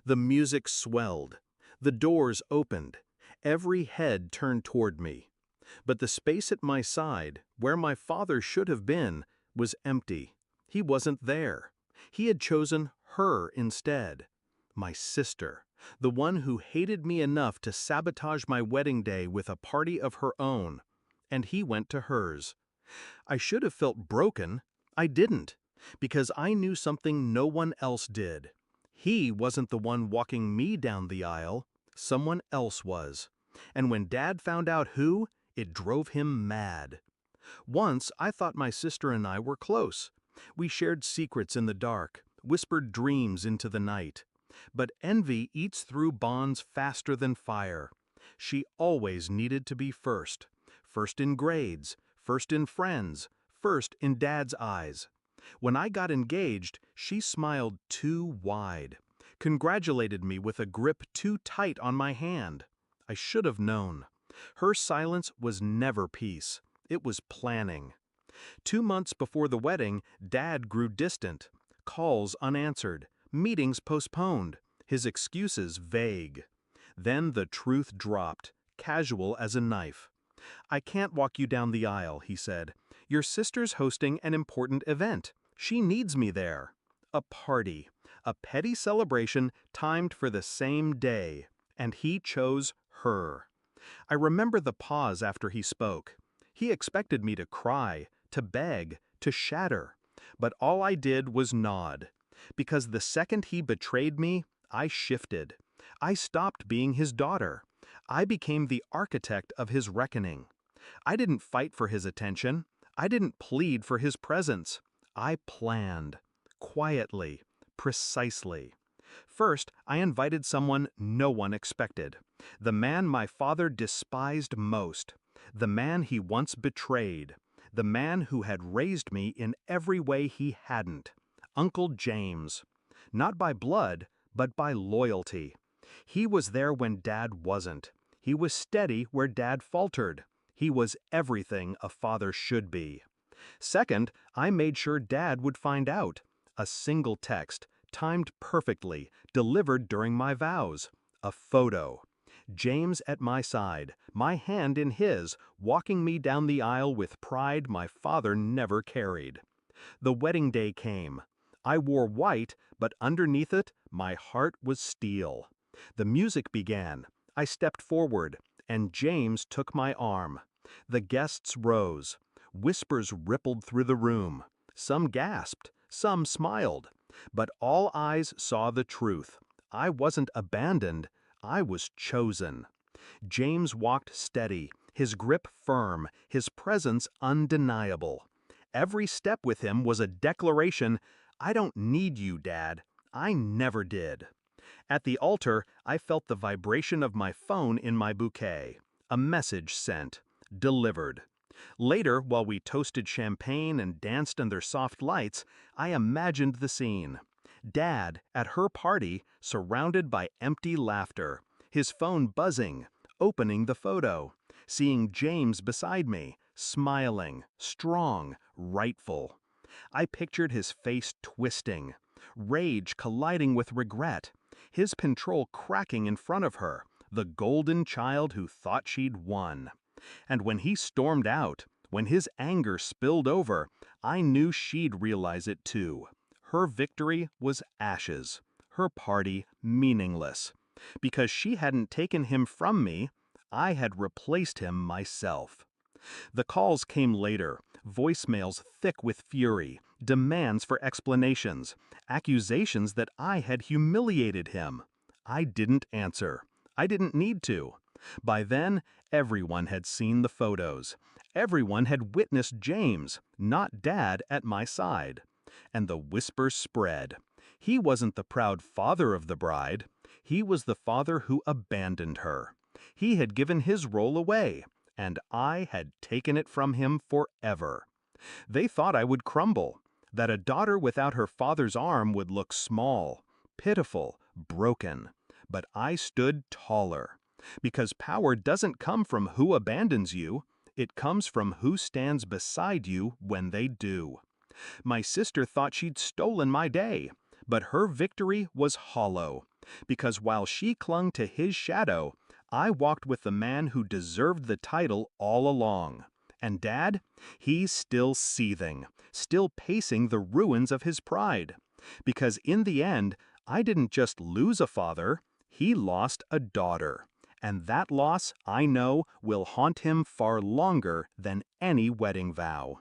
The music swelled. The doors opened. Every head turned toward me. But the space at my side, where my father should have been, was empty. He wasn't there. He had chosen her instead. My sister, the one who hated me enough to sabotage my wedding day with a party of her own. And he went to hers. I should have felt broken. I didn't, because I knew something no one else did. He wasn't the one walking me down the aisle. Someone else was. And when Dad found out who, it drove him mad. Once I thought my sister and I were close. We shared secrets in the dark, whispered dreams into the night. But envy eats through bonds faster than fire. She always needed to be first. First in grades, first in friends, first in Dad's eyes. When I got engaged, she smiled too wide, congratulated me with a grip too tight on my hand. I should have known. Her silence was never peace. It was planning. 2 months before the wedding, Dad grew distant. Calls unanswered, meetings postponed, his excuses vague. Then the truth dropped, casual as a knife. "I can't walk you down the aisle," he said. "Your sister's hosting an important event. She needs me there." A party, a petty celebration timed for the same day, and he chose her. I remember the pause after he spoke. He expected me to cry, to beg, to shatter, but all I did was nod. Because the second he betrayed me, I shifted. I stopped being his daughter. I became the architect of his reckoning. I didn't fight for his attention. I didn't plead for his presence. I planned. Quietly. Precisely. First, I invited someone no one expected. The man my father despised most. The man he once betrayed. The man who had raised me in every way he hadn't. Uncle James. Not by blood, but by loyalty. He was there when Dad wasn't. He was steady where Dad faltered. He was everything a father should be. Second, I made sure Dad would find out. A single text, timed perfectly, delivered during my vows. A photo. James at my side, my hand in his, walking me down the aisle with pride my father never carried. The wedding day came. I wore white, but underneath it, my heart was steel. The music began. I stepped forward, and James took my arm. The guests rose. Whispers rippled through the room. Some gasped, some smiled. But all eyes saw the truth. I wasn't abandoned. I was chosen. James walked steady, his grip firm, his presence undeniable. Every step with him was a declaration, "I don't need you, Dad. I never did." At the altar, I felt the vibration of my phone in my bouquet. A message sent. Delivered. Later, while we toasted champagne and danced under soft lights, I imagined the scene. Dad, at her party, surrounded by empty laughter, his phone buzzing, opening the photo, seeing James beside me, smiling, strong, rightful. I pictured his face twisting, rage colliding with regret, his control cracking in front of her, the golden child who thought she'd won. And when he stormed out, when his anger spilled over, I knew she'd realize it too. Her victory was ashes, her party meaningless. Because she hadn't taken him from me, I had replaced him myself. The calls came later, voicemails thick with fury, demands for explanations, accusations that I had humiliated him. I didn't answer. I didn't need to. By then, everyone had seen the photos. Everyone had witnessed James, not Dad, at my side. And the whispers spread. He wasn't the proud father of the bride. He was the father who abandoned her. He had given his role away, and I had taken it from him forever. They thought I would crumble, that a daughter without her father's arm would look small, pitiful, broken. But I stood taller. Because power doesn't come from who abandons you, it comes from who stands beside you when they do. My sister thought she'd stolen my day, but her victory was hollow. because while she clung to his shadow, I walked with the man who deserved the title all along. And Dad, he's still seething, still pacing the ruins of his pride. Because in the end, I didn't just lose a father, he lost a daughter. And that loss, I know, will haunt him far longer than any wedding vow.